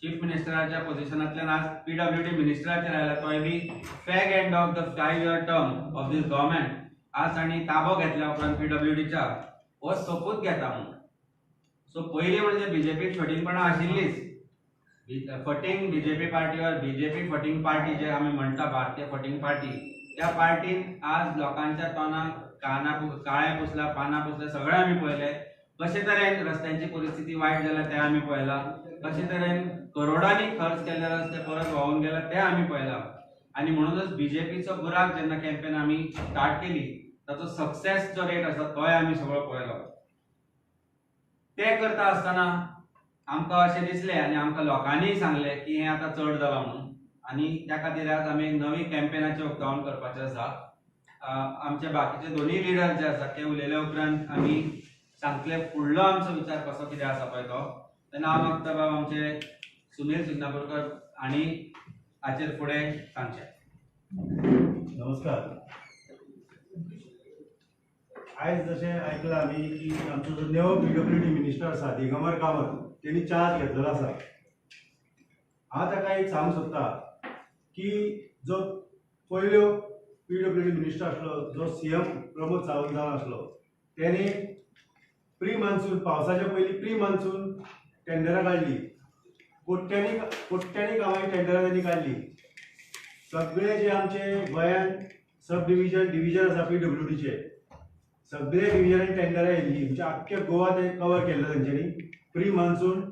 Chief मिनिस्टराच्या पोझिशनांतल्यान आज PWD मिनिस्टराचेर आयला, तोय be fag end of the 5 year term of this government आज तांणी ताबो घेतल्या उपरांत पीडब्ल्यूडीच्या हो सोपूत घेता म्हणून. सो पयलीं म्हणजे बीजेपीक फटींगपणां आशिल्लीच. फटींग बीजेपी पार्टीवर बीजेपी फटींग पार्टी जे आमी म्हणटा, भारतीय फटींग पार्टी, त्या पार्टीन आज लोकांच्या तोंडाक काळे पुसला, पानां पुसला, सगळें आमी पळयलें. कशे तरेन रस्त्यांची परिस्थिती वायट जाल्या तें आमी पळयलां. कशे तरेन करोडांनी खर्च केल्ले रस्ते परत व्हांवून गेले तें आमी पळयलां. आनी म्हणूनच बीजेपीचो बुराक जेन्ना कॅम्पेन आमी स्टार्ट केली, ताचो सक्सेस जो रेट आसा तोय आमी सगळो पळयलो. ते करता आसतना आमकां अशें दिसलें आनी आमकां लोकांनीय सांगलें की हें आतां चड जालां म्हणून. आनी त्या खातीर आज आमी एक नवी कॅम्पेनाचें उक्तावण करपाचें आसा. आमचे बाकीचे दोनूय लिडर जे आसा ते उलयले उपरांत आमी सांगतले फुडलो आमचो विचार कसो कितें आसा पळय तो. तेन्ना हांव मागता बाब आमचे सुनील सिग्नापूरकर हांणी हाचेर फुडें सांगचें. नमस्कार. आयज जशें आयकलां आमी की आमचो जो नवो पीडब्ल्यूडी मिनिस्टर आसा दिगंबर कामत, तेणी चार्ज घेतलेलो आसा. हांव ताका एक सांगूंक सोदतां की जो पयलो पीडब्ल्यूडी मिनिस्टर आसलो, जो सीएम प्रमोद सावंत जावन आसलो, तेणी प्री मान्सून पावसाच्या पयलीं प्री मान्सून टेंडरां काडली. कोट्यांनी कामां टेंडरां तेणी काडली. सगळे जे आमचे गोंयांत सब डिव्हिजन आसा पीडब्ल्यूडीचे, सगळे डिव्हिजनांनी टेंडरां येयल्ली. म्हणजे आख्खे गोवा ते कवर केल्लो तेंच्यांनी. Pre monsoon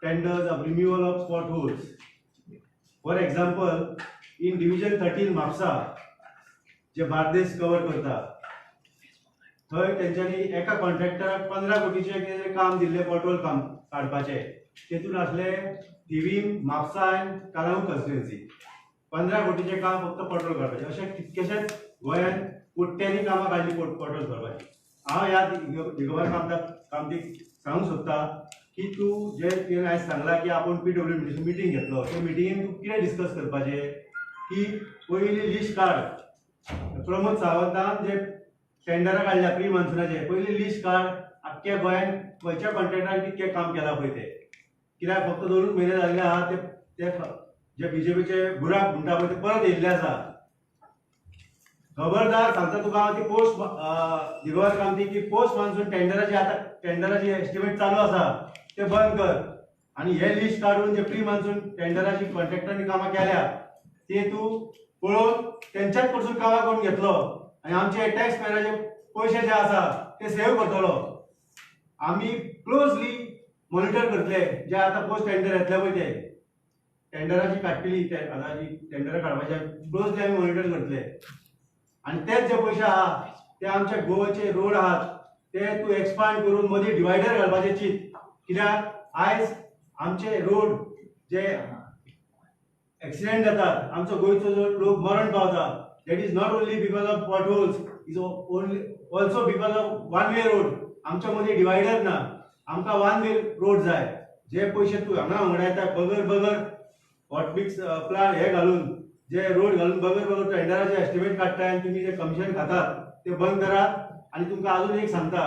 tenders of removal of spot holes. For example, in division 13 Mapusa जे बार्देस कवर करता, थंय तेंच्यांनी एका कॉन्ट्रॅक्टराक 15 कोटीचें काम दिल्लें पेट्रोल काम काडपाचें. तेतून आसले थिवीम, म्हापसा आनी कालांगूट कॉन्स्टिट्युएन्सी. 15 कोटीचें काम फक्त पेट्रोल काडपाचें. अशें कितकेशेच गोंयांत कोट्यांनी कामां काडली पेट्रोल करपाची. हांव ह्या दिगंबर कामतीक सांगूंक सोदतां की तूं जे आयज सांगलां की आपूण पीडब्ल्यूडी मिटींग घेतलो, ते मिटिंगेन तूं कितें डिस्कस करपाचें की पयलीं लिस्ट काड. प्रमोद सावंतान जे टेंडरां काडल्या प्री मान्सूनाचे, पयलीं लिस्ट काड. आख्ख्या गोंयांत खंयच्या कॉन्ट्रॅक्टरान कितकें काम केलां पळय तें. कित्याक फक्त 2 म्हयने जाल्ले आहा ते जे बीजेपीचे बुराक म्हणटा पळय ते परत येयल्ले आसा. खबरदार सांगता तुका हांव ती पोस्ट दिगंबर कामती की पोस्ट मान्सून टेंडराची एस्टिमेट चालू आसा ते बंद कर. आनी हे लिस्ट काडून जे प्री मान्सून टेंडराची कॉन्ट्रॅक्टरांनी कामां केल्या ते तूं पळोवन तेंच्याच कडसून कामां करून घेतलो आनी आमचे टॅक्स पेयराचे पयशे जे आसा ते सेव करतलो. आमी क्लोजली मॉनिटर करतले जे आतां पोस्ट टेंडर येतले पळय ते टेंडराची काडटली आतां टेंडरां काडपाचे क्लोजली आमी मॉनिटर करतले. आनी तेच जे पयशे आहा ते आमचे गोवाचे रोड आहात ते तूं एक्सपांड करून मदीं डिवायडर घालपाचें चिंत. कित्याक आयज आमचे रोड जे एक्सिडेंट जातात, आमचो गोंयचो जो लोक मरण पावता, that is not only because of potholes, is also because of one way road. आमच्या मदीं डिवायडर ना. आमकां वन वे रोड जाय. जे पयशे तूं हांगा येता बगर हॉटमिक्स प्लांट हे घालून जे रोड घालून बगर टेंडराचे एस्टिमेट काडटा आनी तुमी जे कमिशन खातात ते बंद करात. आनी तुमकां अजून एक सांगता,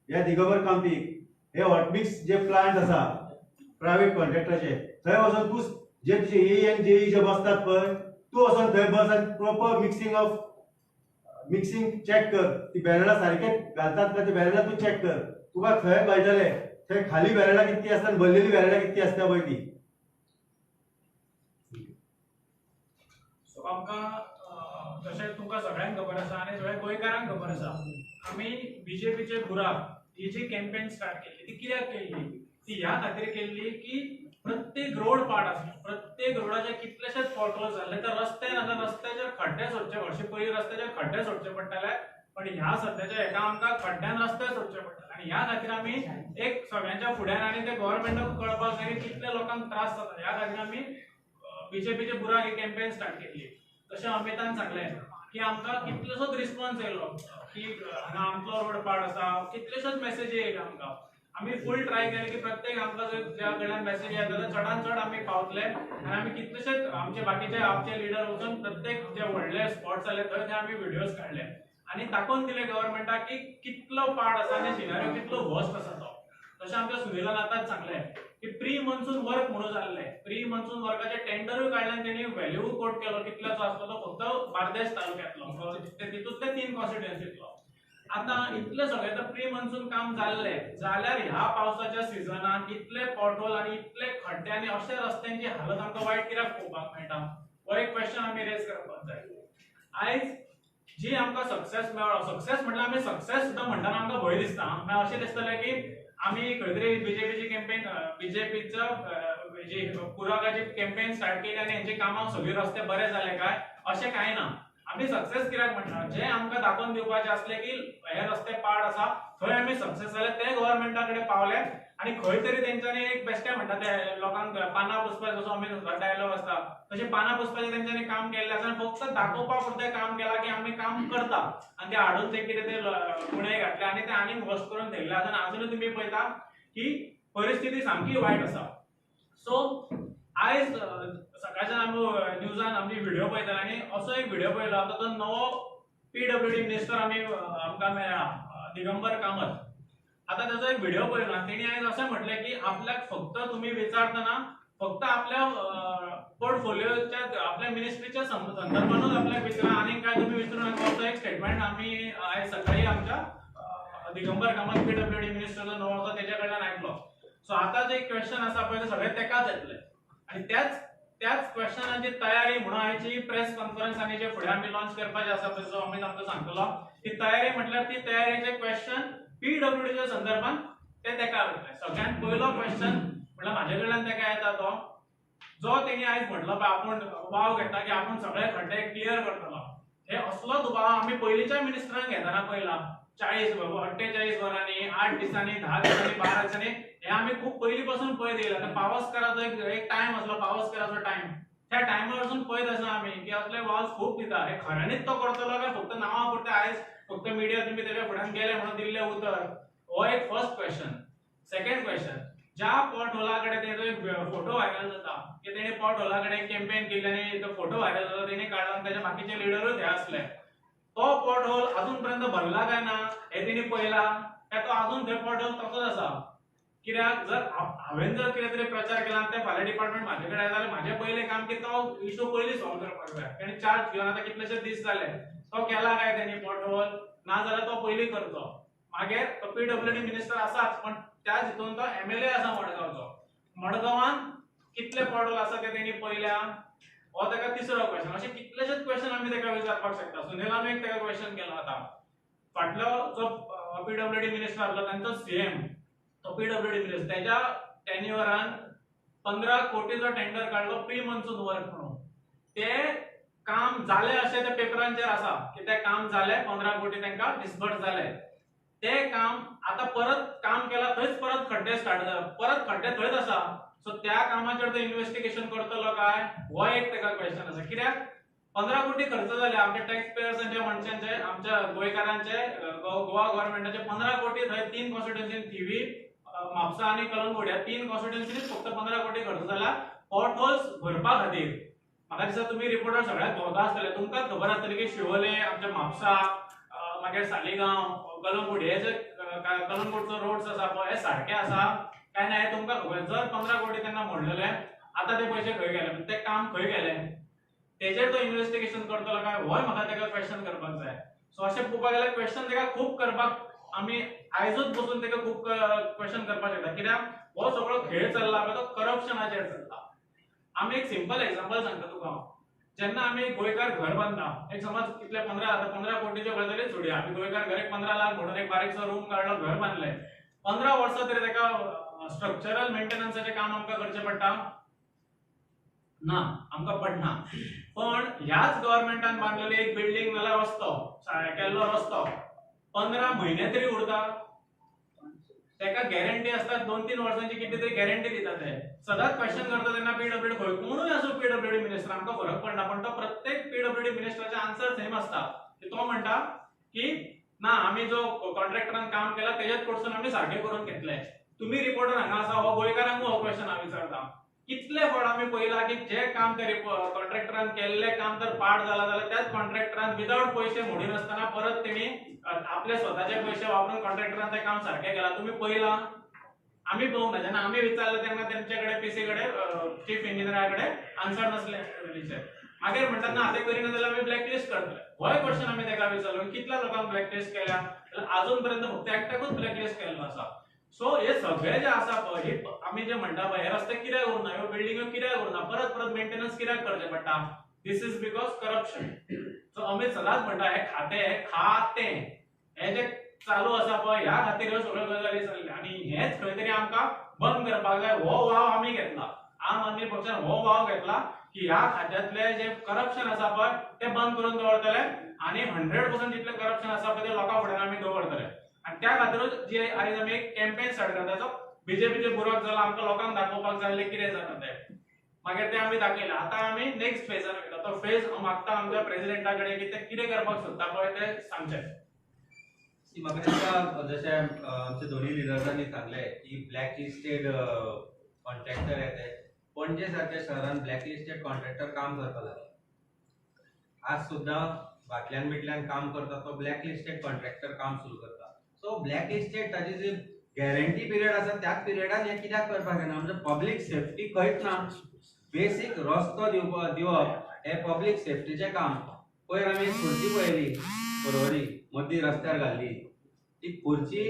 ह्या दिगंबर कामतीक हे हॉटमिक्स जे प्लांट आसा प्रायवेट कॉन्ट्रॅक्टराचे, थंय वचून तूं जे तुजे ए आनी जेई जे बसतात पळय, तूं वचून थंय बस आनी प्रॉपर मिक्सिंग चॅक कर. ती बॅरलां सारके घालतात का ते बॅरलां तूं चॅक कर. तुका थंय कळटलें थंय खाली बॅरलां कितकी आसता आनी भरलेली बॅरलां कितकी आसता पळय ती. आमकां तशें तुमकां सगळ्यांक खबर आसा आनी सगळ्या गोंयकारांक खबर आसा, आमी बीजेपीचे बुराक ही जी कॅम्पेन स्टार्ट केल्ली ती कित्याक केल्ली? ती ह्या खातीर केल्ली की प्रत्येक रोड पाड आसलो, प्रत्येक रोडाचे कितलेशेच पॉटहोल्स जाल्ले, तर रस्त्याचेर खड्डे सोडचे, हरशी पयलीं रस्त्याचेर खड्डे सोडचे पडटाले, पण ह्या सद्याच्या हेका आमकां खड्ड्यान रस्ते सोडचे पडटाले. आनी ह्या खातीर आमी एक सगळ्यांच्या फुड्यान आनी ते गव्हर्नमेंटाक कळपाक जाय की कितले लोकांक त्रास जाता. ह्या खातीर आमी बीजेपीचे बुराक ही कॅम्पेन स्टार्ट केल्ली. तशें अमितान सांगलें की आमकां कितलोसोच रिस्पॉन्स येयलो की हांगा आमचो रोड पाड आसा, कितल्योश्योच मेसेजी येयल्यो आमकां. आमी फूल ट्राय केलें की प्रत्येक आमकां ज्या कडल्यान मेसेज येता ते चडांत चड आमी पावतले आनी आमी कितलेशेच आमचे लिडर वचून प्रत्येक जे व्हडले स्पॉट्स जाले थंय आमी व्हिडियोज काडले आनी दाखोवन दिले गव्हर्नमेंटाक की कितलो पाड आसा आनी सिनारियो कितलो वर्स्ट आसा तो. तशें आमच्या सुनिलान आतांच सांगलें की प्री मनसून वर्क म्हणून जाल्ले प्री मनसून वर्काचे टेंडरूय काढले त्यांनी व्हॅल्यू कोट केलो कितल्याचो आसलो तो फक्त बार्देस तालुक्यांतलो तितूंतले 3 कॉन्स्टिट्युएन्सीतलो आता इतले सगळे तर प्री मनसून काम जाल्ले जाल्यार ह्या पावसाच्या सिजनात इतले पॉटहोल आणि इतले खड्डे आणि अशा रस्त्यांची हालत आमकां वायट कित्याक पळोवपाक मेळटा हो एक क्वेश्चन आमी रेज करपाक जाय आयज जी आमकां सक्सेस मेळ्ळो सक्सेस म्हटल्यार आमी सक्सेस सुद्दां म्हणटाना आमकां भंय दिसता मागीर अशें दिसतलें की आमी खंय तरी बीजेपीची कॅम्पेन बीजेपीचो जी पुराकाची कॅम्पेन स्टार्ट केली आनी हेंचे कामां सगळे रस्ते बरे जाले काय अशें कांय ना आमी सक्सेस कित्याक म्हणटा जे आमकां दाखोवन दिवपाचे आसले की हे रस्ते पाड आसा थंय आमी सक्सेस जाले ते गव्हर्नमेंटा कडेन पावले आनी खंय तरी तेंच्यांनी एक बेश्टे म्हणटा ते लोकांक पानां पुसपाचें जसो आमी डायलॉग आसता तशें पानां पुसपाचें तेंच्यांनी काम केल्लें आसा आनी फक्त दाखोवपा पुरतें काम केलां की आमी काम करता आनी ते हाडून ते कितें ते गुणे घातले आनी ते आनीक वर्स्ट करून ठेयल्ले आसा आनी अजुनूय तुमी पळयता की परिस्थिती सामकी वायट आसा सो आयज सकाळच्यान आमी न्यूजान आमी व्हिडिओ पळयताले आनी असो एक व्हिडिओ पळयलो आतां तो नवो पीडब्ल्यूडी मिनिस्टर आमकां मेळ्ळा दिगंबर कामत आता त्याचा एक व्हिडिओ पळयला तेणी आयज अशें म्हटलें की आपल्याक फक्त तुम्ही विचारतना फक्त आपल्या पोर्टफोलिओच्या आपल्या मिनिस्ट्रीच्या संदर्भानूच आपल्याक विचारा आनी काय तुम्ही विचारू नका असो एक स्टेटमेंट आमी आयज सकाळी आमच्या दिगंबर कामत पीडब्ल्यूडी मिनिस्टर जो नवो आसा तेच्या कडल्यान आयकलो सो आता जे क्वेश्चन आसा पळय ते सगळे तेकाच येतले आनी त्याच क्वेश्चनाची तयारी म्हणून आयची प्रेस कॉन्फरन्स आनी जे फुडें आमी लॉन्च करपाचे आसा पळय जो आमी आमकां सांगतलो ती तयारी म्हटल्यार ती तयारीचे क्वेश्चन पीडब्ल्यूडीच्या संदर्भात ते तेका वयतले सगळ्यात पयलो क्वेश्चन म्हटल्यार म्हाजे कडल्यान तेका येता तो जो तेणी आयज म्हटलो पळय आपूण दुबाव घेता की आपूण सगळे खड्डे क्लियर करतलो हे असलो दुबाव आमी पयलींच्या मिनिस्टरांक घेताना पळयला 40 48 वरांनी 8 दिसांनी 10 दिसांनी 12 दिसांनी हे आमी खूप पयलीं पासून पळयत येयला आतां पावसकाराचो एक टायम आसलो पावसकाराचो टायम त्या टायमार वचून पळयत आसा आमी की असले वॉल्स खूप दिता हे खऱ्यांनीच तो करतलो काय फक्त नांवा पुरते आयज फक्त मिडिया तुम्ही त्याच्या फुड्यान गेले म्हणून दिल्ले उतर हो एक फर्स्ट क्वेश्चन सेकंड क्वेश्चन ज्या पॉट होला कडे तेजो एक फोटो व्हायरल जाता की तेणे पॉट होला कडे कॅम्पेन केली आनी तो फोटो व्हायरल जाता तेणे काढला आनी त्याचे बाकीचे लिडरूच हे असले तो पॉट होल अजूनपर्यंत भरला काय ना हे तेणी पळयला काय तो अजून ते पॉट होल तसोच आसा कित्याक जर हांवें जर कितें तरी प्रचार केला आनी ते फाल्यां डिपार्टमेंट म्हाजे कडेन जाल्यार म्हाजे पयलें काम की तो इश्यू पयलीं सॉल्व करपाक जाय तेणी चार्ज घेवन आतां कितलेशेच दीस जाले तो केला काय तेणी पॉट होल ना जाल्यार तो पयलीं करतो मागीर तो पीडब्ल्यूडी मिनिस्टर आसाच पण त्या हितून तो एमएलए आसा मडगांवान कितले पॉट होल आसा ते तेणी पयल्या हो तेका तिसरो क्वेश्चन अशे कितलेशेच क्वेश्चन आमी तेका विचारपाक शकता सुनीलान एक तेका क्वेश्चन केलो आतां फाटलो जो पीडब्ल्यूडी मिनिस्टर आसलो तांचो सीएम तो पीडब्ल्यूडी मिनिस्टर त्याच्या टेन्युअरान 15 कोटीचो टेंडर काढलो प्री मनसून वर्क म्हणून ते काम झाले असे ते पेपरांचेर आसा की ते काम झाले 15 कोटी तांकां डिस्बर्स झाले ते काम आता परत काम केला थंयच परत खड्डे स्टार्ट झाले परत खड्डे थंयच आसा सो त्या कामाचेर तो इन्व्हेस्टिगेशन करतलो काय हो एक तेका क्वेश्चन आसा कित्याक 15 कोटी खर्च झाले आमच्या टॅक्स पेयर्सांचे मनशांचे आमच्या गोंयकारांचे गोवा गव्हर्नमेंटाचे 15 कोटी थंय 3 कॉन्स्टिट्युएन्सीन थिवी म्हापसा आणि कलंगूट या 3 कॉन्स्टिट्युएन्सीनीच फक्त 15 कोटी खर्च झाला पॉट होल्स भरपा खातीर म्हाका दिसता तुम्ही रिपोर्टर सगळ्यात भोवता आसतले तुमकां खबर आसतली की शिवोले आमच्या म्हापसा मागीर सालिगांव कलंगूट हे जे कलंगूटचो रोड्स आसा पळय हे सारखे आसा काय ना हे तुमकां खबर जर 15 कोटी तेन्ना मोडलेले आता ते पैसे खंय गेले ते काम खंय गेले तेजेर तो इन्व्हेस्टिगेशन करतलो काय होय म्हाका तेका क्वेश्चन करपाक जाय सो अशें पळोवपाक गेल्यार क्वेश्चन तेका खूब करपाक आमी आयजूच बसून तेका खूब क्वेश्चन करपाक शकता कित्याक हो सगळो खेळ चल्ला पळय तो करप्शनाचेर चल्ला आमी एक सिंपल एक्झाम्पल सांगता तुका जेन्ना आमी गोंयकार घर बांदता एक समज कितले 15 कोटीच्यो गजाली सोडया आमी गोंयकार घर 15 लाख म्हणून एक बारीकसो रूम काडलो घर बांदले 15 वर्सां तरी तेका स्ट्रक्चरल मेंटेनन्साचें काम आमकां करचें पडटा ना आमकां पडना पण ह्याच गव्हर्नमेंटान बांदलेली एक बिल्डिंग नाल्यार रस्तो केल्लो रस्तो 15 म्हयने तरी उरता तेका गॅरंटी आसता 2-3 वर्सांची कितें तरी गॅरंटी दिता ते सदांच क्वेश्चन करता तेन्ना पीडब्ल्यूडी खंय कोणूय आसूं पीडब्ल्यूडी मिनिस्टर आमकां फरक पडना पण तो प्रत्येक पीडब्ल्यूडी मिनिस्टराचे आन्सर सेम आसता की तो म्हणटा की ना आमी जो कॉन्ट्रॅक्टरान काम केला तेजेच कडसून आमी सारखे करून घेतले तुम्ही रिपोर्टर हांगा आसा हो गोंयकारांक हो क्वेश्चन हांव विचारता कितले फावट आमी पळयला की जे काम ते कॉन्ट्रॅक्टरान केल्ले काम जर पाड जाला जाल्यार त्याच कॉन्ट्रॅक्टरान विदाउट पैसे मोडी नासतना परत तेणी आपले स्वताचे पैसे वापरून कॉन्ट्रॅक्टरान ते काम सारखे केला तुम्ही पळयला आम्ही पळोवंक ना जेन्ना आम्ही विचारलं तेन्ना तेंच्याकडे पीसी कडेन चीफ इंजिनियराकडे आन्सर नासले रिलीजचे मागीर म्हणटात ना ते करिना जाल्यार आमी ब्लॅकलिस्ट करतले होय क्वेश्चन आमी तेका विचारलो कितल्या लोकांक ब्लॅकलिस्ट केल्या जाल्यार अजून पर्यंत फक्त एकट्याकूच ब्लॅकलिस्ट केल्लो आसा सो हे सगळे जे आसा पळय हे आमी जे म्हणटा पळय हे रस्ते कित्याक उरना ह्यो बिल्डिंगो कित्याक उरना परत परत मेंटेनन्स कित्याक करचे पडटा दिस इज बिकॉज करप्शन सो आमी सदांच म्हणटा हे खाते हे जे चालू आसा पळय ह्या खातीर ह्यो सगळ्यो गजाली चल्ल्या आनी हेच खंय तरी आमकां बंद करपाक जाय हो वाव आमी घेतला आम आदमी पक्षान हो वाव घेतला की ह्या खात्यांतले जे करप्शन आसा पळय ते बंद करून दवरतले आनी 100% जितले करप्शन आसा पळय ते लोकां फुड्यान आमी दवरतले आनी त्या खातीरूच जे आयज आमी एक कॅम्पेन स्टार्ट करता तो बीजेपीचे बुराक जाला आमकां लोकांक दाखोवपाक जाय कितें जाता ते मागीर ते आमी दाखयलें आतां आमी नेक्स्ट फेजान वयता तो फेज मागता आमच्या प्रेसिडेंटा कडेन की ते कितें करपाक सोदता पळय ते सांगचे म्हाका दिसता जशें आमचे दोन्ही लिडर्सांनी सांगले की ब्लॅक लिस्टेड कॉन्ट्रॅक्टर येते पणजे सारख्या शहरान ब्लॅक लिस्टेड कॉन्ट्रॅक्टर काम करता लागले आज सुद्धा बाटल्यान बिटल्यान काम करता तो ब्लॅक लिस्टेड कॉन्ट्रॅक्टर काम सुरू करता सो ब्लॅक लिस्टेड ताची जी गॅरंटी पिरियड आसा त्याच पिरियडान हे कित्याक करपाक येना म्हणजे पब्लीक सेफ्टी खंयच ना बेसीक रस्तो दिवप हे पब्लीक सेफ्टीचे काम पयर आमी खुर्ची पळयली परवरी मदली रस्त्यार घाल्ली ती खुर्ची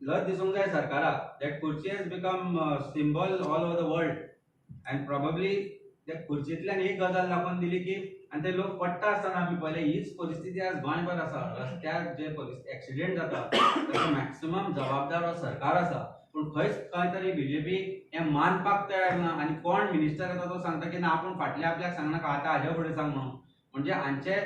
लज दिसूंक जाय सरकाराक दॅट खुर्ची has become symbol all over the world and probably त्या खुर्चींतल्यान एक गजाल दाखोवन दिली की आनी ते लोक पडटा आसतना आमी पळयलें हीच परिस्थिती आज गोंयभर आसा रस्त्यार जे एक्सिडेंट जाता ताचो मॅक्सिमम जबाबदार हो सरकार आसा पूण खंयच खंय तरी बीजेपी हें मानपाक तयार ना आनी कोण मिनिस्टर येता तो सांगता की ना आपूण फाटल्या आपल्याक सांगनाका आतां हाजे फुडें सांग म्हणून म्हणजे हांचे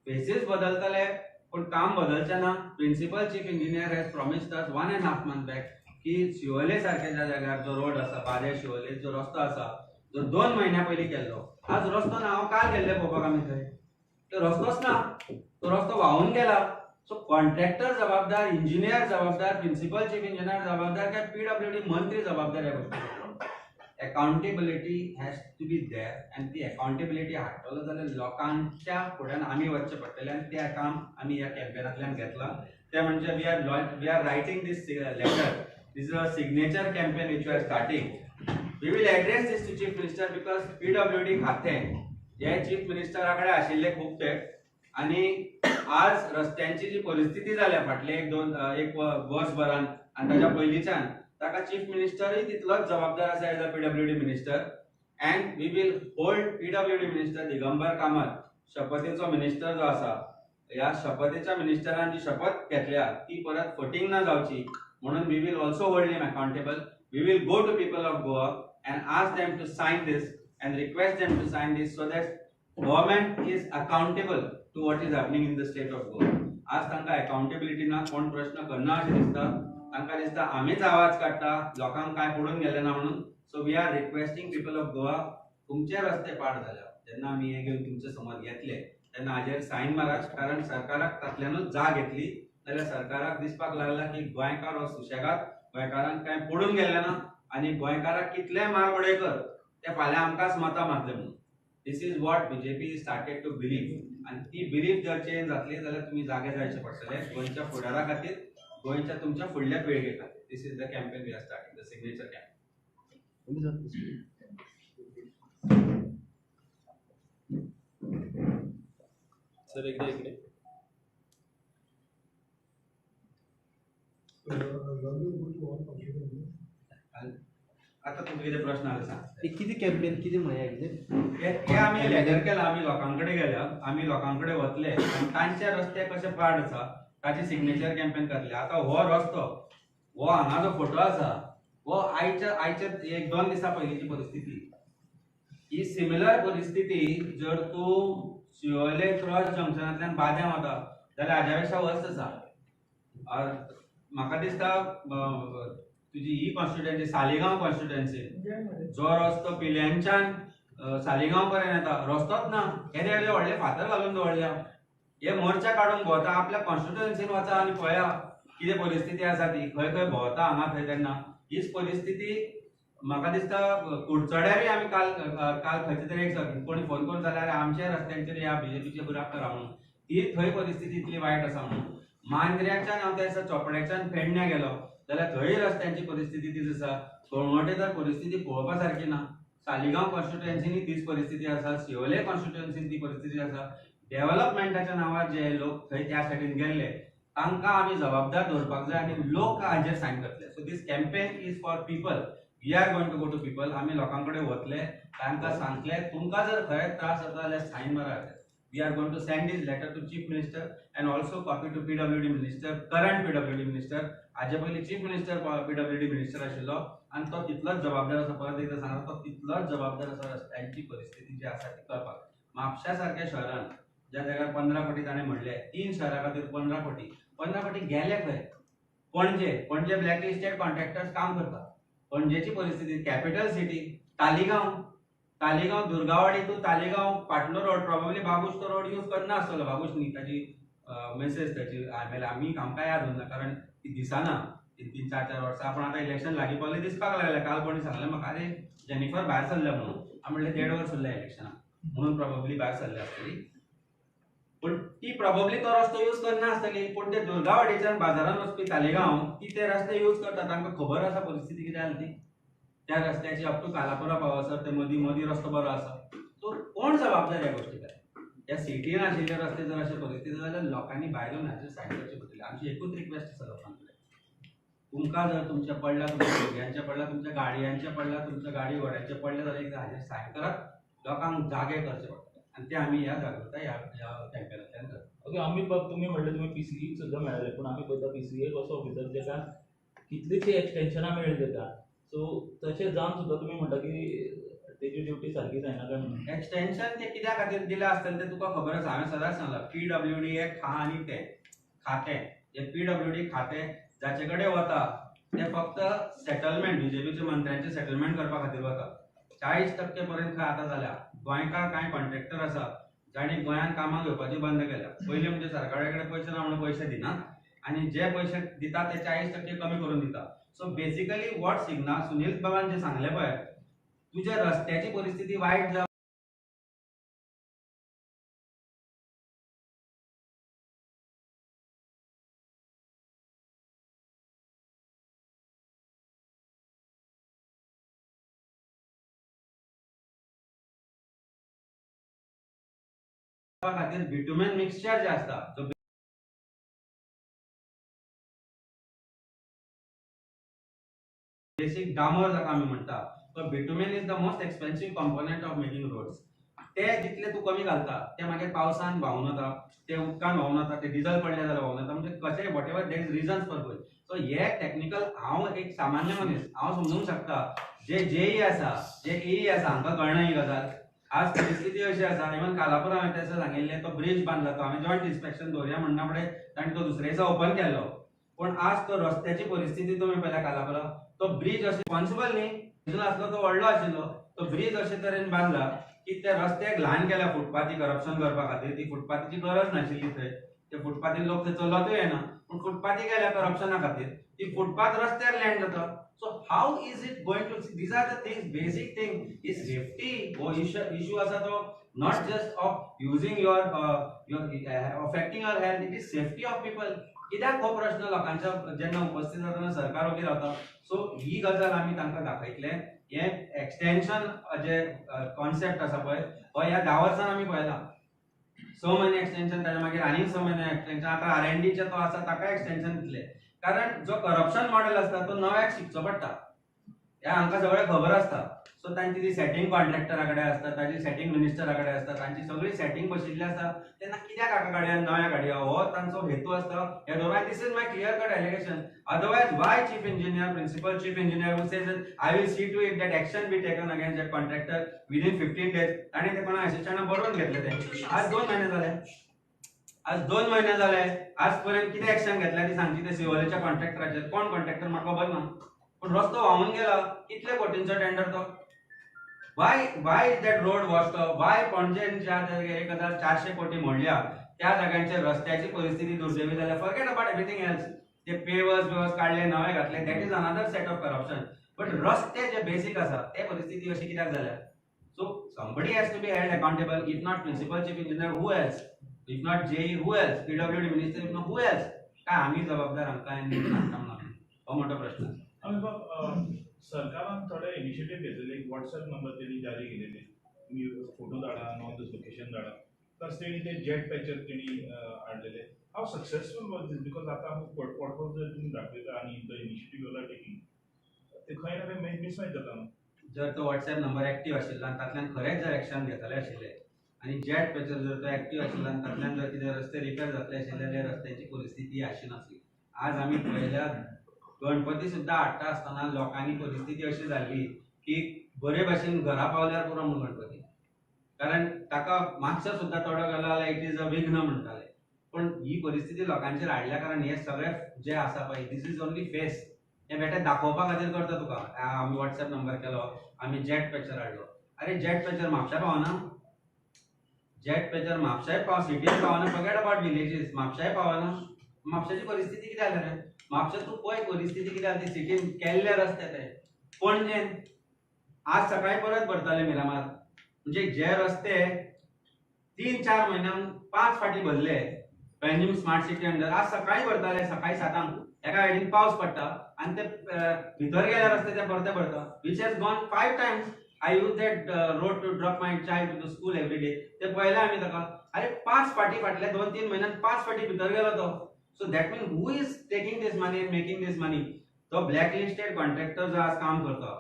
फेसीस बदलतले पण काम बदलचे ना principal chief engineer has promised us 1.5 month back की शिवोले सारख्या जाग्यार जो रोड आसा बाले शिवोले जो रस्तो आसा जो 2 महिन्या पयलीं केल्लो आज रस्तो ना हांव काल गेल्ले पळोवपाक आमी थंय तो रस्तोच ना तो रस्तो व्हांवून गेला सो कॉन्ट्रॅक्टर जबाबदार इंजिनियर जबाबदार प्रिन्सिपल चीफ इंजिनियर जबाबदार काय पीडब्ल्यूडी मंत्री जबाबदार ह्या गोष्टी accountability has to be there and ती अकाउंटेबिलिटी हाडटलो जाल्यार लोकांच्या फुड्यान आमी वचचें पडटलें आनी तें काम आमी ह्या कॅम्पेनांतल्यान घेतलां तें म्हणजे we are writing this letter this is a signature campaign which we are starting we will address this to chief minister because PWD खातें हे चीफ मिनिस्टरा कडेन आशिल्ले खूब तेंप आनी आज रस्त्यांची जी परिस्थिती जाल्या फाटले एक वर्सभरान आनी ताच्या पयलींच्यान ताका चीफ मिनिस्टरूय तितलोच जबाबदार आसा as a PWD minister and we will hold PWD minister Digambar Kamat शपथेचो मिनिस्टर जो आसा ह्या शपथेच्या मिनिस्टरान जी शपथ घेतल्या ती परत फटींग ना जावची म्हणून we will also hold him accountable we will go to people of Goa and ask them to sign this and request them to sign this so that government is accountable to what is happening in the state of Goa आज तांकां accountability ना कोण प्रश्न करना अशें दिसता तांकां दिसता आमीच आवाज काडटा लोकांक काय पडून गेले ना म्हणून so we are requesting people of Goa तुमचे रस्ते पाड जाल्या जेन्ना आमी हे घेवन तुमचे समोर येतले तेन्ना हाजेर सायन मारात कारण सरकाराक तातल्यानूच जाग घेतली जाल्यार सरकाराक दिसपाक लागला की गोंयकार हो सुशेगाद गोंयकारांक काय पडून गेले ना आनी गोंयकाराक कितले मार उडयकर ते फाल्यां आमकांच मतां मारतले म्हणून this is what BJP started to believe आनी ती बिलीव जर चेंज जातली जाल्यार तुमी जागे जायचे पडटले गोंयच्या फुडारा खातीर गोंयच्या तुमच्या फुडल्या पिळगे खातीर this is the campaign we are starting the signature campaign sir एकदा इकडे आता तुमचे कितें प्रश्न आसा सांग किती कॅम्पेन किती म्हळ्यार हे आमी लेटर केला आमी लोकांकडे गेल्या आमी लोकांकडे वतले आनी तांचे रस्ते कशे पाड आसा ताची सिग्नेचर कॅम्पेन करतले आता हो रस्तो हो हांगा जो फोटो आसा हो आयच्या 1-2 दिसा पयलींची परिस्थिती ही सिमिलर परिस्थिती जर तूं शिवोले क्रॉस जंक्शनांतल्यान बाद्यां वता जाल्यार हाज्या पेक्षा वर्स आसा म्हाका दिसता तुजी ही कॉन्स्टिट्युएन्सी सालिगांव कॉन्स्टिट्युएन्सी जो रस्तो पिल्यांच्यान सालिगांव पर्यंत येता रस्तोच ना केदे केदे व्हडले फातर घालून दवरल्या हे मोर्चा काडून भोंवता आपल्या कॉन्स्टिट्युएन्सीन वचा आनी पळया कितें परिस्थिती आसा ती खंय खंय भोंवता हांगा थंय तेन्ना हीच परिस्थिती म्हाका दिसता कुडचड्यार आमी काल खंयचे तरी एक कोणी फोन करून जाल्यार आमच्या रस्त्यांचेर ह्या बीजेपीचे बुराक करा म्हणून ती थंय परिस्थिती इतली वायट आसा म्हणून मांद्र्याच्यान हांव त्या दिसा चोपड्याच्यान पेडण्या गेलो जाल्यार थंय रस्त्यांची परिस्थिती तीच आसा. कळंगुटे तर परिस्थिती पळोवपा सारकी ना. सालिगांव कॉन्स्टिट्युएन्सीनी तीच परिस्थिती आसा. शिवोले कॉन्स्टिट्युएन्सीन ती परिस्थिती आसा. डेव्हलपमेंटाच्या नांवार जे लोक थंय त्या सायडीन गेल्ले तांकां आमी जबाबदार धरपाक जाय आनी लोक हाजेर सायन करतले. So this campaign is for people. We are going to go to people. आमी लोकां कडेन वतले, तांकां सांगतले तुमकां जर खंय त्रास जाता जाल्यार Sion मारात. We are going to send this letter to Chief Minister and also copy to PWD Minister, current PWD Minister. हाजे पयलीं Chief Minister PWD Minister आशिल्लो आनी तो तितलोच जबाबदार आसा. परत एकदां सांगता, तो तितलोच जबाबदार आसा रस्त्यांची परिस्थिती जी आसा ती करपाक. म्हापशा सारक्या शहरान ज्या जाग्यार 15 कोटी ताणें म्हणले, 3 शहरां खातीर 15 कोटी. 15 कोटी गेले खंय? पणजे ब्लॅकलिस्टेड कॉन्ट्रॅक्टर्स काम करता. पणजेची परिस्थिती, capital city, Taleigao Durgawadi to Taleigao Patlo road, probably Babush तो रोड यूज करना आसतलो. बाबूश न्ही, ताची मेसेज ताची आयमेला आमी आमकां याद उरना, कारण ती दिसाना 3-3, 4-4 वर्सां. पूण आतां इलेक्शन लागीं पावलें दिसपाक लागलें. काल कोणी सांगलें म्हाका, अरे जेनिफर भायर सरल्या म्हणून. हांव म्हणलें 1.5 वर्स उरल्या इलेक्शनाक, म्हणून प्रॉब्ली भायर सरल्या आसतली. पूण ती प्रॉब्ली तो रस्तो यूज करना आसतली. पूण ते दुर्गावाडीच्यान बाजारान वचपी तालिगांव ती ते रस्ते यूज करता. तांकां खबर आसा परिस्थिती कितें जाली ती. त्या रस्त्याची अप टू कालापुरा पावसर ते मदीं रस्तो बरो आसा. सो कोण जबाबदार ह्या गोष्टीक? ह्या सिटीन आशिल्ले रस्ते जर अशे परिस्थिती जाल्यार लोकांनी भायरून हाचेर सायड करची पडटली. आमची एकूच रिक्वेस्ट आसा लोकां कडेन, तुमकां जर तुमच्या पडल्या, तुमच्या भुरग्यांच्या पडल्या, तुमच्या गाडयांच्या पडल्या, तुमच्या गाडी घोड्यांचे पडले जाल्यार एकदां हाचेर सायन करात. लोकांक जागे करचे पडटले आनी ते आमी ह्या जागृताय ह्या कॅम्पेनांतल्यान करता. ओके, आमी तुम्ही म्हणले तुम्ही PCE सुद्दां मेळ्ळे, पूण आमी पळयता PCE कसो ऑफिसर जेका कितलींशी एक्सटेन्शनां मेळ्ळी तेका. सो तशें जावन सुद्दां तुमी म्हणटा की तेजी ड्युटी सारकी जायना काय म्हणून. एक्सटेन्शन ते कित्या खातीर दिलें आसतलें तें तुका खबर आसा. हांवें सदांच सांगलां, PWD एक आनी तें खातें, जें PWD खातें जाचे कडेन वता ते फक्त सेटलमेंट, BJPच्या मंत्र्यांचे सेटलमेंट करपा खातीर वता. 40% पर्यंत खंय आतां जाल्या. गोंयकार कांय कॉन्ट्रॅक्टर आसा जाणी गोंयान कामाक घेवपाची बंद केल्या. पयलीं म्हणजे सरकारा कडेन पयशे ना म्हणून पयशे दिनात, आनी जे पयशे दिता ते 40% कमी करून दिता. So basically what signal Sunil बाबान जे सांगले पळय, तुज्या रस्त्याची परिस्थिती वायट जावं खातीर बिटुमेन मिक्सचर जे आसता, जो बेसिक डामर जाका आमी म्हणटा, तो bitumen is the most expensive component of making roads. ते जितले तूं कमी घालता ते मागीर पावसान व्हांवन वता, ते उदकान व्हांवन वता, ते डिझल पडले जाल्यार व्हांवन वता. म्हणजे कशें whatever there is reasons for Goa. So हे टॅक्निकल हांव एक सामान्य मनीस, हांव समजूंक शकता. जे जेई आसा, जे EE आसा, हांकां कळना ही गजाल. आज परिस्थिती अशी आसा, इवन कालापुरा हांवें तें सांगिल्लें, तो ब्रिज बांदला, तो हांवें जॉयंट इन्स्पेक्शन दवरया म्हणना फुडें ताणें तो दुसऱ्या दिसा ओपन केल्लो. पूण आज तो रस्त्याची परिस्थिती तुमी पळयल्या कालापुरा, तो ब्रिज अशें रिस्पॉन्सिबल न्ही, तितून आसलो तो व्हडलो आशिल्लो. तो ब्रिज अशे तरेन बांदला की ते रस्त्याक ल्हान केल्या फुटपाथी करप्शन करपा खातीर. ती फुटपाथीची गरज नाशिल्ली थंय. ते फुटपाथीन लोक थंय चलतूय येना, पूण फुटपाथी केल्या करप्शना खातीर. ती फुटपाथ रस्त्यार लँड जाता. So how is it going to, these are the things, basic thing. ही सेफ्टी हो इश्यू आसा तो not just of using your affecting your health, it is safety of people. कित्याक हो प्रश्न लोकांच्या जेन्ना उपस्थित जातना सरकार उबी रावता. सो ही गजाल आमी तांकां दाखयतले. हे एक्सटेन्शन जे कॉन्सेप्ट आसा पळय, हो ह्या 10 वर्सान आमी पळयला. 6 म्हयने एक्सटेन्शन, ताच्या मागीर आनीक 6 म्हयने एक्सटेन्शन, आतां R&D तो आसा ताका एक्सटेन्शन दितले. कारण जो करप्शन मॉडेल आसता तो नव्याक शिकचो पडटा. हे हांकां सगळें खबर आसता. सो तांची ती सेटिंग कॉन्ट्रॅक्टरा कडेन आसता, ताची सेटिंग मिनिस्टरा कडेन आसता, तांची सगळी सेटिंग बशिल्ली आसता. तेन्ना कित्याक हाका गाडया नव्या गाडया, हो तांचो हेतू आसता. हे दरवाय this is my clear cut allegation. Otherwise why chief engineer, principal chief engineer who says I will see to it that action be taken against that contractor within 15 days. ताणें ते कोणा असिस्टंटान बरोवन घेतले ते. आज 2 महिने जाले. आज पर्यंत कितें एक्शन घेतल्या ती सांगची ते शिवोलेच्या कॉन्ट्रॅक्टराचेर. कोण कॉन्ट्रॅक्टर म्हाका खबर ना, पूण रस्तो व्हांवून गेला. कितले कोटींचो टेंडर तो. Why is that road washed off? Why पणजेच्या 1400 कोटी मोडल्या त्या जाग्यांचेर रस्त्याची परिस्थिती दुर्दैवी जाल्या. Forget about everything else. ते पेवर्स काढले, नवे घातले, that is another set of corruption. But रस्ते जे बेसिक आसा ते परिस्थिती अशी कित्याक जाल्या. So somebody has to be held accountable. If not principal chief engineer, who else? If not JE, who else? PWD minister, if not who else? काय आम्ही जबाबदार आमकां हो मोठो प्रश्न आसा. आमी बघ सरकारान थोडे इनिशिएटिव्ह घेतलेले एक व्हॉट्सअप नंबर त्यांनी जारी केलेले तुम्ही फोटो धाडा नॉन दिस लोकेशन धाडा प्लस त्यांनी ते जेट पॅचर त्यांनी हाडलेले how successful was this because आता आमी पोर्टफोलिओ जर तुम्ही दाखयता आणि द इनिशिएटिव्ह युआर टेकिंग ते खंय ना खंय मिसमॅच जाता न्हू. जर तो व्हॉट्सॲप नंबर ऍक्टिव्ह आशिल्लो आनी तातल्यान खरेंच जर एक्शन घेतले आशिल्ले आनी जेट पॅचर जर तो ऍक्टिव्ह आशिल्लो आनी तातल्यान जर कितें रस्ते रिपेर जातले आशिल्ले जाल्यार रस्त्याची परिस्थिती अशी नासली. आज आमी पळयल्या गणपती सुद्दां हाडटा आसतना लोकांनी परिस्थिती अशी जाल्ली की बरे भाशेन घरा पावल्यार पुरो म्हणून गणपती, कारण ताका मातसो सुद्दां तोडो गेलो जाल्यार इट इज अ विघ्न म्हणटाले. पण ही परिस्थिती लोकांचेर हाडल्या कारण हे सगळे जे आसा पळय दीस इज ओन्ली फेस, हे बेटे दाखोवपा खातीर करता तुका. आमी व्हॉट्सॲप नंबर केलो, आमी जेट पॅचर हाडलो. अरे जेट पॅचर म्हापशा पावना, जेट पॅचर म्हापशाय सिटीन पावना, फॉरगेट अबाउट विलेजीस, म्हापशाय पावना. म्हापशाची परिस्थिती कितें जाल्या रे? म्हापशा तूं पळय परिस्थिती कितें जाली सिटीन केल्ले रस्ते ते. पणजेन आज सकाळी परत भरताले मिरामार, म्हणजे जे रस्ते 3-4 म्हयन्यान 5 फाटी भरले पेन्जिम स्मार्ट सिटी अंडर, आज सकाळी भरताले सकाळी 7 एका वेळेन पावस पडटा आनी ते भितर गेल्या रस्ते ते परते भरता, which has gone 5 times. I use that road to drop my child to the school every day. ते पळयलें आमी ताका. अरे 5 फाटी फाटल्या 2-3 म्हयन्यान 5 फाटी भितर गेलो तो. So that mean who is taking this money and making this money? तो ब्लॅकलिस्टेड कॉन्ट्रॅक्टर जो आज काम करता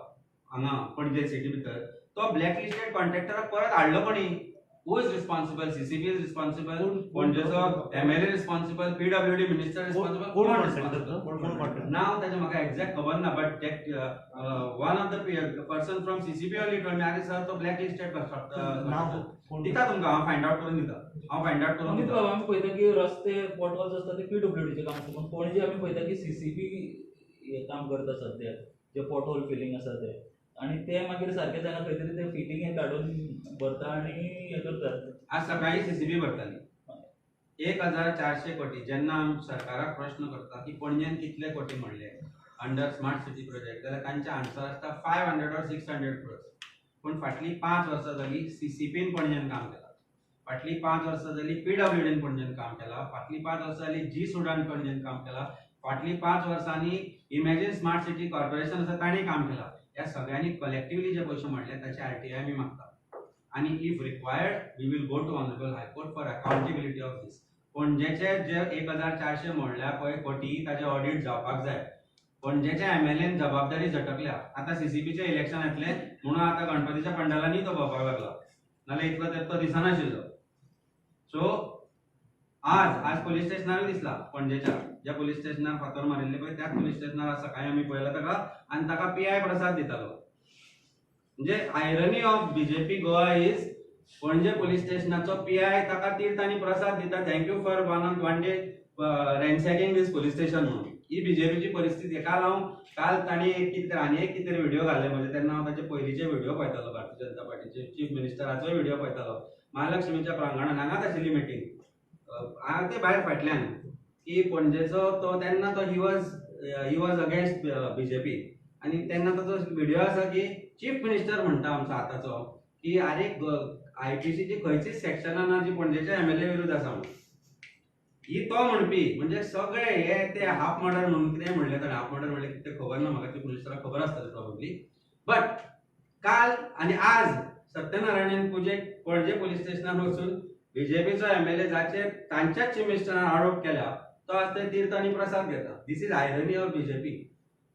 हांगा पणजे सिटी भितर, तो ब्लॅकलिस्टेड कॉन्ट्रॅक्टराक परत हाडलो कोणी? Who is responsible? CCB is responsible, पणजेचो MLA responsible, PWD minister responsible, कोण रिस्पॉन्सिबल? नाव ताचे म्हाका एक्झॅक्ट खबर ना, but one of the person from CCB only told me अरे सर तो ब्लॅकलिस्टेड कॉन्ट्रॅक्टर दिता तुमकां, हांव फायंड आउट करून दिता, हांव फायंड आउट करून दिता. आमी पळयता की रस्ते पोर्टल्स आसता ते पीडब्ल्यूडीचे काम आसता, पण पणजे आमी पळयता की सीसीबी हे काम करता सद्या जे पोर्टल फिलिंग आसा ते, आणि ते मागीर सारके जायना खंय तरी ते फिटींग हे काडून भरता आणि हे करतात. आज सकाळी सीसीबी भरताली 1400 कोटी. जेन्ना आमी सरकाराक प्रश्न करता की पणजेन कितले कोटी म्हणले अंडर स्मार्ट सिटी प्रोजेक्ट, जाल्यार तांचे आन्सर आसता 500 or 600 crores. पण फाटली 5 वर्सां जाली सीसीपीन पणजेन काम केलां, फाटली 5 वर्सां जाली पीडब्ल्यूडीन पणजेन काम केलां, फाटली 5 वर्सां जाली जी सुडान पणजेन काम केलां, फाटली 5 वर्सांनी इमॅजिन स्मार्ट सिटी कॉर्पोरेशन आसा ताणें काम केलां. ह्या सगळ्यांनी कलेक्टिवली जे पयशे म्हणले ताचे आरटीआय आमी मागता, आणि if required we will go to honourable high court for accountability of this. पणजेचे जे 1400 म्हणल्या पळय कोटी ताचे ऑडिट जावपाक जाय. पणजेच्या एमएलएन जबाबदारी झटकल्या. आता सीसीबीचे इलेक्शन येतले म्हणून आता गणपतीच्या पंडालांनी तो भोंवपाक लागला, नाल्यार इतलो तेंप तो दिसनाशिल्लो. सो आज पुलीस स्टेशनारूय दिसला पणजेच्या, ज्या पुलीस स्टेशनार फातर मारिल्ले पळय त्याच पुलीस स्टेशनार आज सकाळी आमी पळयला ताका, आनी ताका पीआय प्रसाद दितालो. म्हणजे irony of BJP Goa is Panaji police स्टेशनाचो पीआय ताका तीर्थ आनी प्रसाद दिता, thank you for one day ransacking this police station म्हणून. ही बीजेपीची परिस्थिती. काल ताणी आनी एक कितें व्हिडिओ घाल्ले म्हणजे, तेन्ना हांव ताचे पयलींचे व्हिडिओ पळयतालो भारतीय जनता पार्टीचे चीफ मिनिस्टराचोय व्हिडिओ पळयतालो. महालक्ष्मीच्या प्रांगणान हांगाच आशिल्ली मिटींग, हांगा ते भायर फाटल्यान की पणजेचो तो तेन्ना तो ही वॉज अगेन्स्ट बीजेपी, आनी तेन्ना ताचो व्हिडिओ आसा की चीफ मिनिस्टर म्हणटा आमचो आतांचो की अरे आयपीसीची खंयचीच सेक्शनां ना जी पणजेच्या एमएलए विरुद्ध आसा म्हणून. ही तो म्हणपी म्हणजे सगळे हे ते हाफ मर्डर म्हणून कितें म्हणलें ताणें. हाफ मर्डर म्हणलें कितें खबर ना म्हाका, चीफ मिनिस्टराक खबर आसतलें प्रोबेबली. बट काल आनी आज सत्यनारायण पूजेक पणजे पुलीस स्टेशनार वचून बीजेपीचो एमएलए जाचेर तांच्याच चीफ मिनिस्टरान आरोप केला तो आज ते तीर्थ आनी प्रसाद घेता. दिस इज आयरनी of BJP,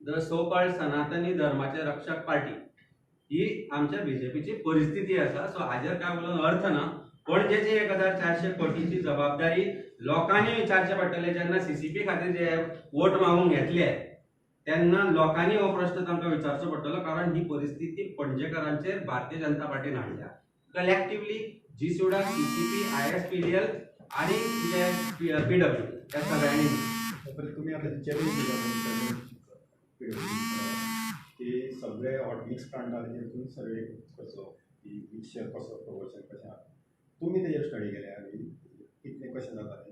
the so called सनातनी धर्माचे रक्षक पार्टी. ही आमच्या बीजेपीची परिस्थिती आसा. सो हाजेर काय उलोवन अर्थ ना. पणजेची 1400 कोटीची जबाबदारी लोकांनी विचारचे पडटले. जेन्ना सीसीपी खातीर जे वोट मागूंक घेतले तेन्ना लोकांनी हो प्रश्न तांकां विचारचो पडटलो, कारण ही परिस्थिती पणजेकरांचेर भारतीय जनता पार्टीन हाडल्या. कलेक्टिवली जीसुडा, सीसीपी, आयएसपीडीएल आणि पीडब्ल्यू त्या सगळ्यांनी. तुम्ही आता चॅलेंज की सगळे हॉटमिक्स प्लांटाचेर सर्वे करचो की मिक्सचर कसो प्रोपोर्शन कशें आसा, तुमी तेजेर स्टडी केले आनी कितलें कशें जाता तें.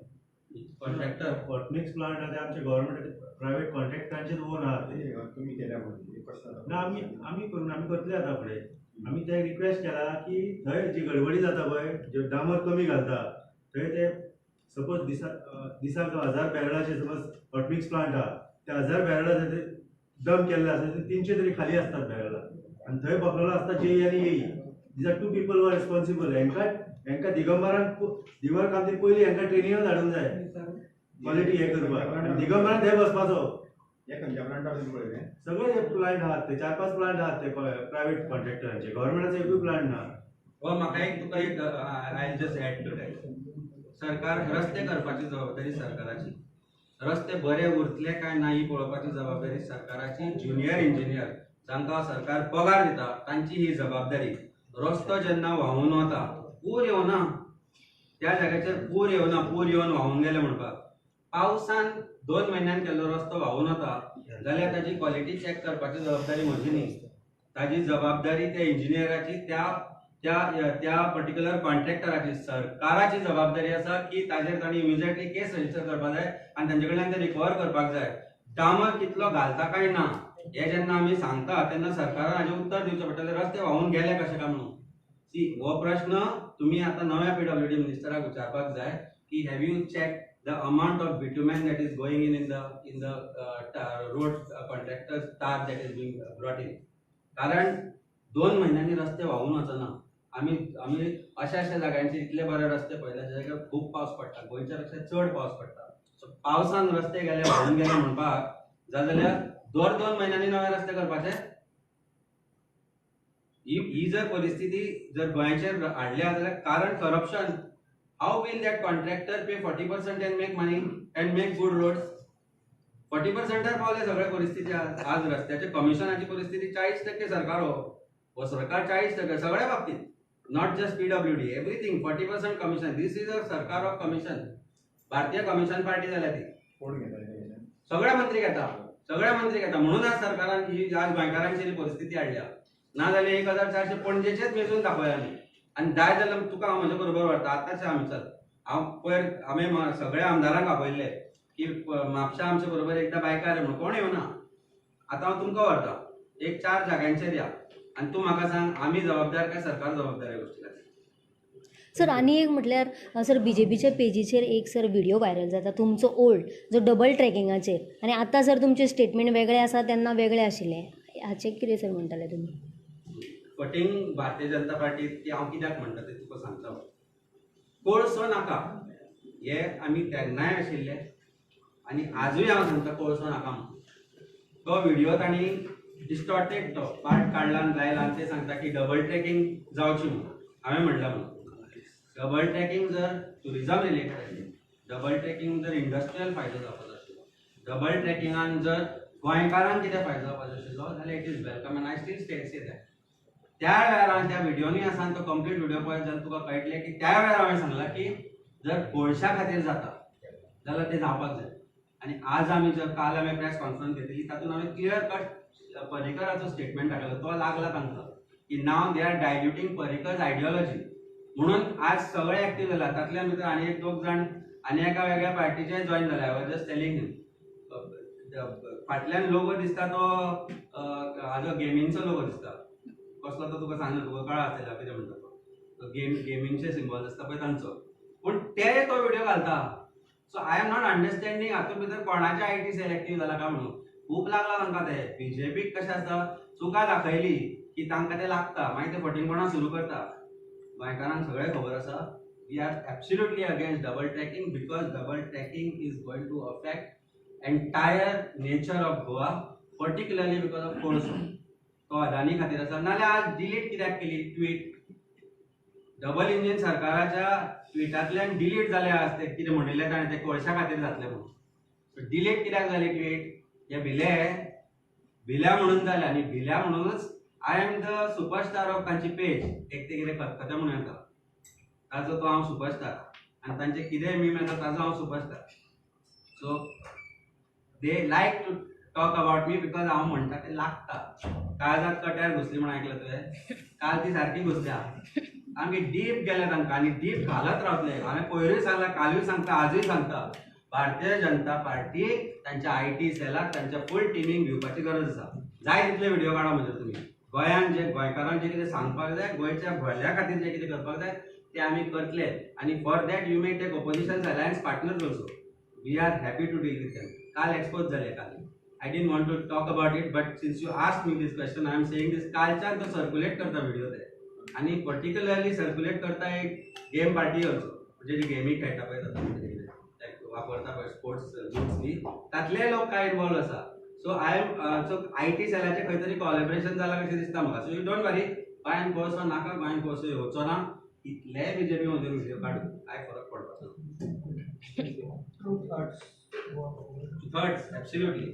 कॉन्ट्रॅक्टर हॉटमिक्स प्लांट आतां आमचे गव्हर्नमेंट प्रायव्हेट कॉन्ट्रॅक्टरांचेच ओन आहा ते. तुमी केल्या म्हणजे कशें जाता ना आमी करून आमी करतले आतां फुडें. आमी ते रिक्वेस्ट केला की थंय जी गडबडी जाता पळय, जे डामर कमी घालता थंय ते सपोज दिसाक 1000 बॅरलाचे सपोज हॉटमिक्स प्लांट आहा ते 1000 बॅरला ते डम केल्ले आसा ते 300 तरी खाली असतात बॅरला आणि थंय बसलेलो असता जेई आनी येई. दीज आर 2 people वर रेस्पॉन्सिबल. हेंका दिगंबरान कामती पयलीं हेंका ट्रेनिंग धाडूंक जाय क्वॉलिटी हे करपाक आनी दिगंबरान थंय बसपाचो. हे खंयच्या प्लांटार तुमी पळयलें? सगळे जे प्लांट आहात ते 4-5 प्लांट आहात ते प्रायव्हेट कॉन्ट्रॅक्टरांचे. गव्हर्नमेंटाचे एकूय प्लांट ना. म्हाका तुका एक I just add to that. सरकार रस्ते करपाची जबाबदारी सरकाराची. रस्ते बरे उरतले काय ना ही पळोवपाची जबाबदारी सरकाराची. ज्युनियर इंजिनियर जांकां सरकार पगार दिता तांची ही जबाबदारी. रस्तो जेन्ना व्हांवून वता, पूर येवना त्या जाग्याचेर, पूर येवन व्हांवून गेले म्हणपाक. पावसान 2 म्हयन्यान केल्लो रस्तो व्हांवून वता जाल्यार ताची क्वॉलिटी चॅक करपाची जबाबदारी म्हजी न्ही. ताजी जबाबदारी त्या इंजिनियराची, त्या पर्टिक्युलर कॉन्ट्रॅक्टराची, सरकाराची जबाबदारी आसा की ताजेर तांणी इमिजिएटली केस रजिस्टर करपाक जाय आनी तांचे कडल्यान ते रिकवर करपाक जाय. डामर कितलो घालता काय ना हे जेन्ना आमी सांगता तेन्ना सरकारान हाजें उत्तर दिवचें पडटलें. रस्ते व्हांवून गेले कशे काय म्हणून. हो प्रश्न तुम्ही आता नव्या PWD मिनिस्टराक विचारपाक जाय की have you check the amount of bitumen that is going in the road contractors tar that is being brought in. कारण 2 म्हयन्यांनी रस्ते व्हांवून वचना. आमी अशा जाग्यांचेर इतले बरे रस्ते पळयले ज्या जाग्यार खूब पावस पडटा, गोंयच्या पेक्षा चड पावस पडटा. सो पावसान रस्ते गेले, व्हांवून गेले म्हणपाक जाल्यार दर 2 म्हयन्यांनी नवे रस्ते करपाचे. ही जर परिस्थिती जर गोंयचेर हाडल्या जाल्यार कारण corruption. How will that contractor pay 40% and make money and make good roads? 40% पावले सगळे परिस्थिती. आज रस्त्याचे कमिशनाची परिस्थिती 40% सरकार हो सरकार 40% सगळ्या बाबतीत. Not just PWD, everything 40% commission. This is a सरकार ऑफ कमिशन. भारतीय कमिशन पार्टी जाल्या ती. कोण घेता कमिशन? सगळे मंत्री घेता. म्हणून आज सरकारान ही आज गोंयकारांची परिस्थिती हाडल्या. ना जाल्यार 1400 पणजेचेच मेजून दाखोवया आमी. आनी जाय जाल्यार तुका हांव म्हजे बरोबर व्हरता. आतांचे आमी चल हांव पयर आमी सगळ्या आमदारांक आपयल्ले की म्हापशा आमचे बरोबर एकदां बायकार म्हणून कोण येवना. आतां हांव तुमकां व्हरता. एक 4 जाग्यांचेर या आनी तूं म्हाका सांग आमी जबाबदार काय सरकार जबाबदार ह्या गोश्टी खातीर. सर आनी एक म्हटल्यार सर BJPच्या पेजीचेर एक सर व्हिडिओ व्हायरल जाता तुमचो ओल्ड जो डबल ट्रॅकिंगाचेर आनी आतां सर तुमचे स्टेटमेंट वेगळे आसा तेन्ना वेगळे आशिल्ले. हाचेर कितें सर म्हणटाले तुमी? फटींग भारतीय जनता पार्टी ती हांव कित्याक म्हणटा तें तुका सांगता. कोळसो नाका हे आमी तेन्नाय आशिल्ले आनी आजूय हांव सांगता कोळसो नाका म्हणून. तो व्हिडिओ तांणी डिस्टॉर्टेड तो पार्ट काडला आनी लायला आनी ते सांगता की डबल ट्रॅकिंग जावची म्हणून. हांवें म्हणलां म्हणून डबल ट्रॅकिंग जर टुरिझम रिलेटेड आशिल्लें, डबल ट्रॅकिंग जर इंडस्ट्रियल फायदो जावपाचो आशिल्लो, डबल ट्रॅकिंगान जर गोंयकारांक कितें फायदो जावपाचो आशिल्लो जाल्यार it is welcome end I still say that. त्या वेळार त्या व्हिडिओनी आसा तो कंप्लीट व्हिडिओ पळयत जाल्यार तुका कळटलें की त्या वेळार हांवें सांगलां की जर कोळशा खातीर जाता जाल्यार तें जावपाक जाय. आनी आज आमी जर काल हांवें प्रेस कॉन्फरन्स घेतली तातूंत हांवें क्लियर कट पर्रीकराचो स्टेटमेंट धाडलो. तो लागला तांकां की नाव दे आर डायल्युटींग पर्रीकर्स आयडियोलॉजी म्हणून आज सगळे एक्टीव जाला. तातूंतल्यान भितर आनी 1-2 जाण आनी एका वेगळ्या पार्टीचे जॉइन जाले. आय वॉज जस्ट टेलिंग हिम. फाटल्यान लोगो दिसता तो हाजो गेमींगचो लोगो दिसता. कसलो तो तुका सांगना, तुका कळ्ळा आसतलें कितें म्हणटा तो. गेमींगचे सिम्बॉल आसता पळय तांचो. पूण ते तो व्हिडिओ घालता. So I am not understanding हातूंत भितर कोणाचे IT सेल एक्टीव जाला काय म्हणून. खूब लागला तांकां ते. BJPक कशें आसता चुका दाखयली की तांकां ते लागता मागीर ते फटिंगपणां सुरू करता. गोंयकारांक सगळें खबर आसा we are absolutely against double tracking because double tracking is going to affect entire nature of Goa particularly because of कोळसो. तो अदानी खातीर आसा. नाल्यार आज डिलीट कित्याक केली ट्वीट? डबल इंजीन सरकाराच्या ट्विटांतल्यान डिलीट जाले आसते कितें म्हणिल्लें ताणें ते कोळशा खातीर जातलें म्हणून. डिलीट कित्याक जाली ट्वीट? हे भिल्या म्हणून जालें आनी भिल्या म्हणूनच I am the superstar of तांची पेज. एक ते कितें खतखतें म्हणून येता ताजो तो हांव सुपरस्टार आनी तांचे कितेंय मीम येता ताजो हांव superstar. So they like to talk about me because हांव म्हणटा तें लागता. काळजात कट्यार घुसली म्हणून आयकलं तुवें? काल ती सारकी घुसल्या. आमी डीप गेले तांकां आनी डीप घालत रावतले. हांवें पयरूय सांगलां, कालूय सांगता, आजूय सांगता. भारतीय जनता पार्टीक तांच्या IT सेलाक तांच्या फूल टिमीक घेवपाची गरज आसा. जाय तितले व्हिडिओ काडा म्हणजे तुमी. गोंयांत जे गोंयकारांक जे कितें सांगपाक जाय, गोंयच्या भल्या खातीर जे कितें करपाक जाय ते आमी करतले. आनी for that you may take opposition alliance partners also. We are happy to deal with them. काल एक्सपोज झाले काल. I didn't want to talk about it, but since you ask me this question I am saying this. कालच्यान तो circulate करता video ते, आणि particularly circulate करता एक गेम पार्टी ऑल्सो, म्हणजे जे गेमी खेळटा पळय वापरता पळय स्पोर्ट्स ग्रुप्स बी, तातले लोक काय इन्वॉल्व आसा. सो सो IT सेलाचे खंय तरी कोलॅबरेशन जालां कशें दिसता म्हाका. सो यू डोंट वरी, गोंयान कोर्स नाका, गोंयान कोर्स येवचो ना, इतले BJP मधून व्हिडिओ काडून काय फरक पडपाचो. Two thirds, absolutely.